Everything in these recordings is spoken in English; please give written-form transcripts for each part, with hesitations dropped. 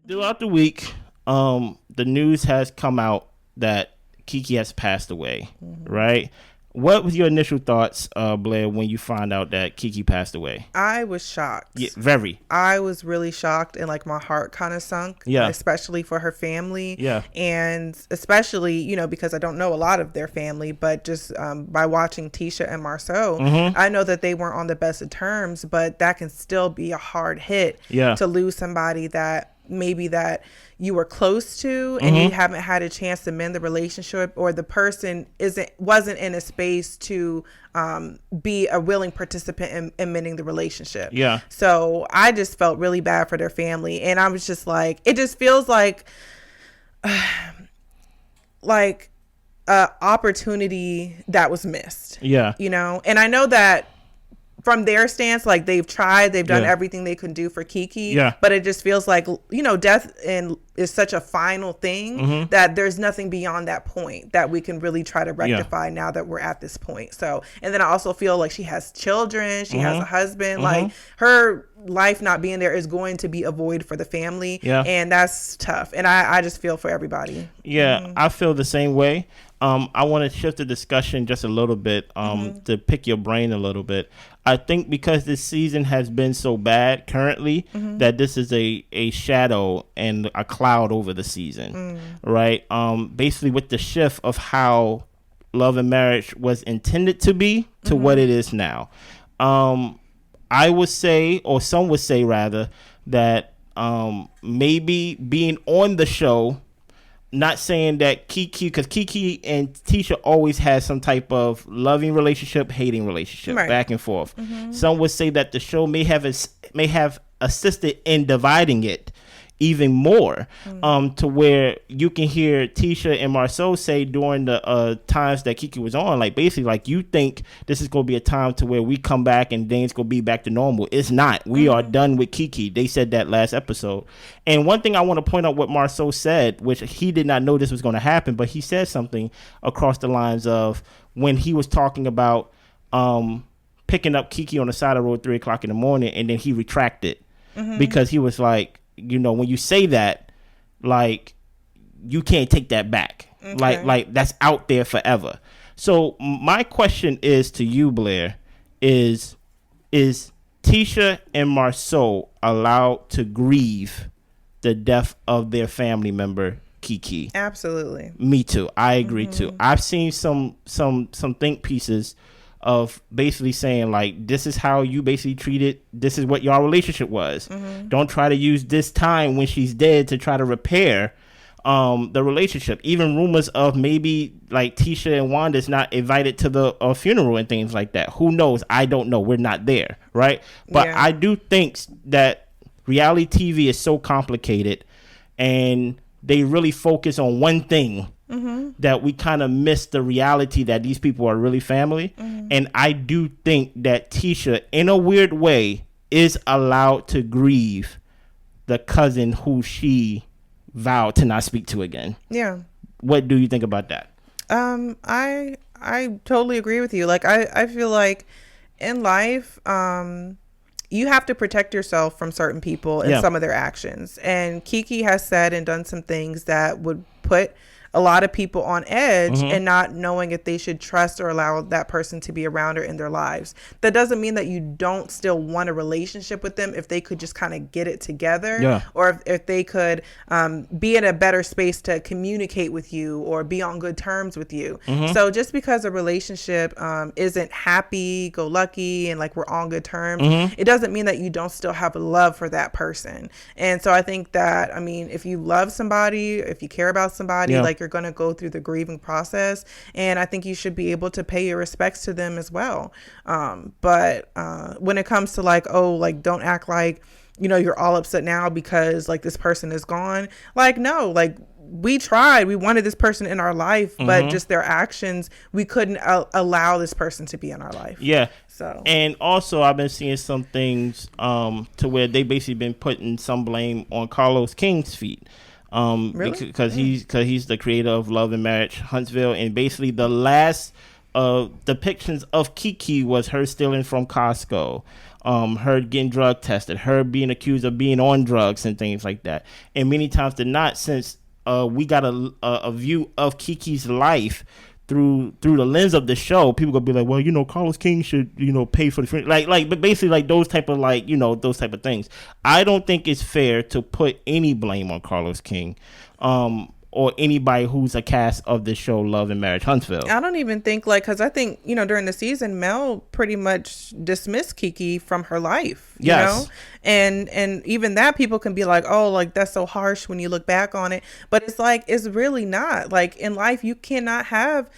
Throughout the week, the news has come out that KeKe has passed away, right? What was your initial thoughts, Blair, when you found out that KeKe passed away? I was shocked. Yeah, very. I was really shocked, and like my heart kind of sunk. Yeah. Especially for her family. Yeah. And especially, you know, because I don't know a lot of their family, but just by watching Tisha and Marceau, I know that they weren't on the best of terms, but that can still be a hard hit to lose somebody that maybe that you were close to and you haven't had a chance to mend the relationship, or the person wasn't in a space to be a willing participant in mending the relationship. Yeah. So I just felt really bad for their family, and I was just like, it just feels like a opportunity that was missed. Yeah. You know, and I know that from their stance, like they've done everything they can do for KeKe. Yeah. But it just feels like, you know, death is such a final thing that there's nothing beyond that point that we can really try to rectify now that we're at this point. So, and then I also feel like she has children, she has a husband, like her life not being there is going to be a void for the family. Yeah. And that's tough. And I just feel for everybody. Yeah, I feel the same way. I want to shift the discussion just a little bit to pick your brain a little bit. I think because this season has been so bad currently that this is a shadow and a cloud over the season, right? Basically with the shift of how Love and Marriage was intended to be to what it is now. I would say, or some would say rather, that maybe being on the show, not saying that KeKe, because KeKe and Tisha always had some type of loving relationship, hating relationship, back and forth. Some would say that the show may have assisted in dividing it even more, to where you can hear Tisha and Marceau say during the times that KeKe was on, like basically like, you think this is going to be a time to where we come back and things going to be back to normal. It's not. We are done with KeKe. They said that last episode. And one thing I want to point out what Marceau said, which he did not know this was going to happen, but he said something across the lines of when he was talking about picking up KeKe on the side of the road at 3 o'clock in the morning, and then he retracted because he was like, you know, when you say that, like, you can't take that back. Like that's out there forever. So my question is to you, Blair, is Tisha and Marceau allowed to grieve the death of their family member, KeKe? Absolutely. Me too. I agree too. I've seen some think pieces of basically saying, like, this is how you basically treated, this is what your relationship was. Don't try to use this time when she's dead to try to repair the relationship. Even rumors of maybe like Tisha and Wanda's not invited to the funeral and things like that. Who knows? I don't know. We're not there, right? But I do think that reality TV is so complicated, and they really focus on one thing, that we kind of miss the reality that these people are really family. And I do think that Tisha, in a weird way, is allowed to grieve the cousin who she vowed to not speak to again. Yeah. What do you think about that? I totally agree with you. Like, I feel like in life, you have to protect yourself from certain people and some of their actions. And KeKe has said and done some things that would put a lot of people on edge and not knowing if they should trust or allow that person to be around her in their lives. That doesn't mean that you don't still want a relationship with them if they could just kind of get it together, or if they could be in a better space to communicate with you or be on good terms with you. So just because a relationship isn't happy-go-lucky and like we're on good terms, it doesn't mean that you don't still have love for that person. And so I think that, I mean, if you love somebody, if you care about somebody, like, you're going to go through the grieving process, and I think you should be able to pay your respects to them as well. But when it comes to like, oh, like, don't act like, you know, you're all upset now because like this person is gone. Like, no, like, we tried, we wanted this person in our life, but just their actions, we couldn't allow this person to be in our life. Yeah. So, and also I've been seeing some things to where they basically been putting some blame on Carlos King's feet. Really? Because he's the creator of Love and Marriage Huntsville, and basically the last depictions of KeKe was her stealing from Costco. her getting drug tested, her being accused of being on drugs and things like that. And many times than not, since we got a view of KeKe's life through the lens of the show, people gonna be like, well, Carlos King should, pay for the but basically like those type of those type of things. I don't think it's fair to put any blame on Carlos King, or anybody who's a cast of the show Love and Marriage Huntsville. I don't even think because I think during the season Mel pretty much dismissed KeKe from her life. You know, and even that people can be like, oh, like that's so harsh when you look back on it, but it's like it's really not. Like in life, you cannot have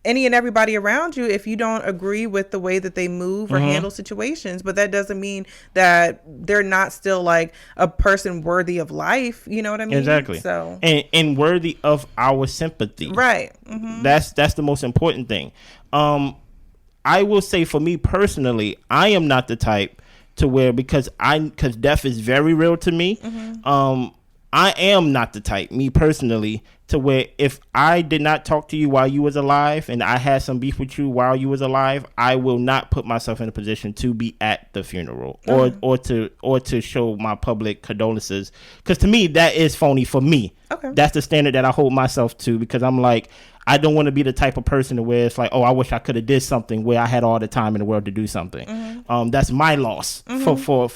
any and everybody around you if you don't agree with the way that they move or handle situations. But that doesn't mean that they're not still like a person worthy of life. You know what I mean? Exactly. So and worthy of our sympathy. Right. That's the most important thing. I will say for me personally, I am not the type to where because death is very real to me. I am not the type, me personally, to where if I did not talk to you while you was alive and I had some beef with you while you was alive, I will not put myself in a position to be at the funeral or to show my public condolences. Because to me, that is phony for me. Okay. That's the standard that I hold myself to, because I'm like, I don't want to be the type of person to where it's like, oh, I wish I could have did something where I had all the time in the world to do something. That's my loss for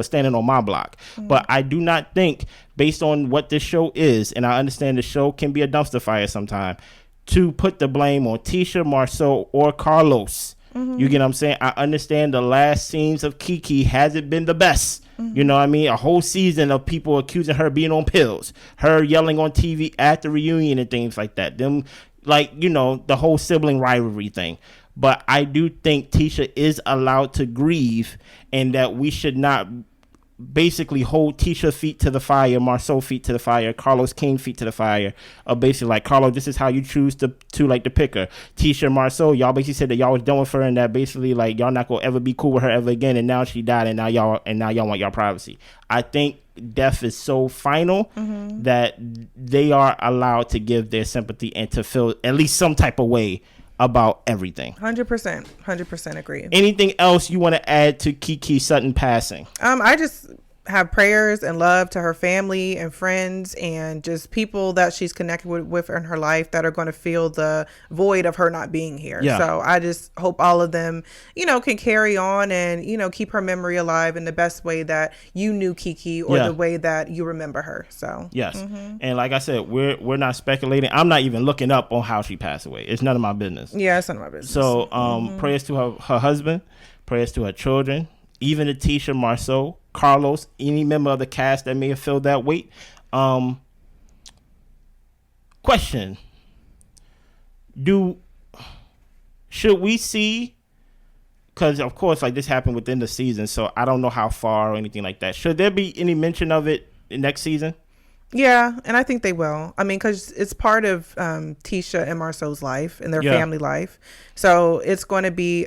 standing on my block. But I do not think, based on what this show is, and I understand the show can be a dumpster fire sometime, to put the blame on Tisha, Marceau, or Carlos. You get what I'm saying? I understand the last scenes of KeKe hasn't been the best. You know what I mean? A whole season of people accusing her being on pills, her yelling on TV at the reunion and things like that. Them, the whole sibling rivalry thing. But I do think Tisha is allowed to grieve, and that we should not basically hold Tisha feet to the fire, Marceau feet to the fire, Carlos King feet to the fire. Basically like, Carlos, this is how you choose to pick her. Tisha, Marceau, y'all basically said that y'all was done with her, and that basically like y'all not gonna ever be cool with her ever again, and now she died, and now y'all want y'all privacy. I think death is so final that they are allowed to give their sympathy and to feel at least some type of way about everything. 100% agree. Anything else you want to add to KeKe Sutton passing? I just have prayers and love to her family and friends and just people that she's connected with in her life that are going to feel the void of her not being here. So I just hope all of them, can carry on and, keep her memory alive in the best way that you knew KeKe, or the way that you remember her. So yes. And like I said, we're not speculating. I'm not even looking up on how she passed away. It's none of my business. Yeah, it's none of my business. So prayers to her husband, prayers to her children, even to Tisha, Marceau, Carlos, any member of the cast that may have filled that weight. Question: should we see? Because of course, like this happened within the season, so I don't know how far or anything like that. Should there be any mention of it next season? Yeah, and I think they will. I mean, because it's part of Tisha and Marceau's life and their family life, so it's going to be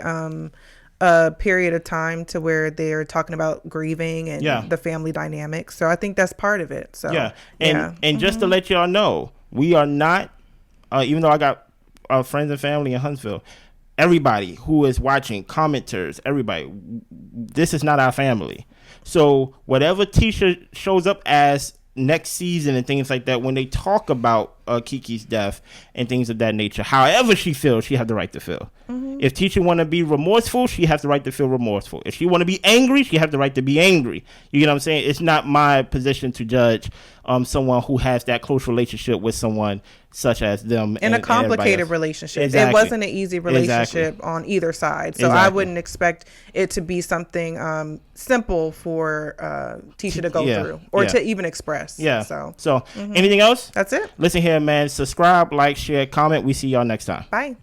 a period of time to where they're talking about grieving and the family dynamics. So I think that's part of it. So and just to let y'all know, we are not, even though I got friends and family in Huntsville, everybody who is watching, commenters, everybody, this is not our family. So whatever Tisha shows up as next season and things like that, when they talk about KeKe's death and things of that nature, however she feels, she has the right to feel. If Tisha want to be remorseful, she has the right to feel remorseful. If she want to be angry, she has the right to be angry. You get what I'm saying? It's not my position to judge someone who has that close relationship with someone such as them. In a complicated relationship. Exactly. It wasn't an easy relationship on either side. So I wouldn't expect it to be something simple for Tisha to go through or to even express. So anything else? That's it. Listen here, man. Subscribe, like, share, comment. We see y'all next time. Bye.